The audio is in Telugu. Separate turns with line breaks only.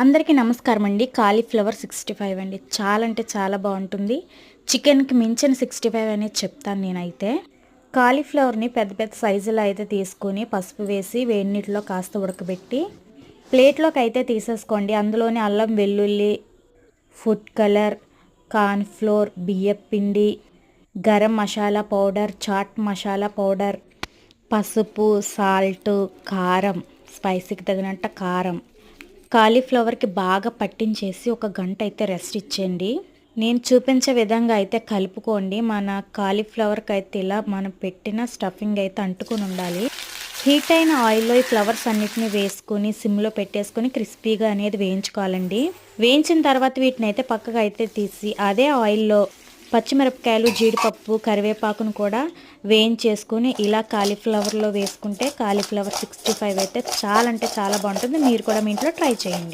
అందరికీ నమస్కారం అండి. కాలీఫ్లవర్ 65 అండి. చాలా అంటే చాలా బాగుంటుంది. చికెన్కి మించిన 65 అనేది చెప్తాను నేనైతే. కాలీఫ్లవర్ని పెద్ద పెద్ద సైజులో అయితే తీసుకొని పసుపు వేసి వేడి నీటిలో కాస్త ఉడకబెట్టి ప్లేట్లోకి అయితే తీసేసుకోండి. అందులోనే అల్లం వెల్లుల్లి, ఫుడ్ కలర్, కార్న్ ఫ్లోర్, బియ్యపు పిండి, గరం మసాలా పౌడర్, చాట్ మసాలా పౌడర్, పసుపు, సాల్ట్, కారం, స్పైసీకి తగినంత కారం, కాలీఫ్లవర్కి బాగా పట్టించేసి ఒక గంట అయితే రెస్ట్ ఇచ్చేయండి. నేను చూపించే విధంగా అయితే కలుపుకోండి. మన కాలీఫ్లవర్కి అయితే ఇలా మనం పెట్టిన స్టఫింగ్ అయితే అంటుకొని ఉండాలి. హీట్ అయిన ఆయిల్లో ఈ ఫ్లవర్స్ అన్నిటిని వేసుకుని సిమ్లో పెట్టేసుకొని క్రిస్పీగా అనేది వేయించుకోవాలండి. వేయించిన తర్వాత వీటిని అయితే పక్కగా అయితే తీసి అదే ఆయిల్లో పచ్చిమిరపకాయలు, జీడిపప్పు, కరివేపాకును కూడా వేయించేసుకుని ఇలా కాలీఫ్లవర్లో వేసుకుంటే కాలీఫ్లవర్ 65 అయితే చాలా అంటే చాలా బాగుంటుంది. మీరు కూడా మీ ఇంట్లో ట్రై చేయండి.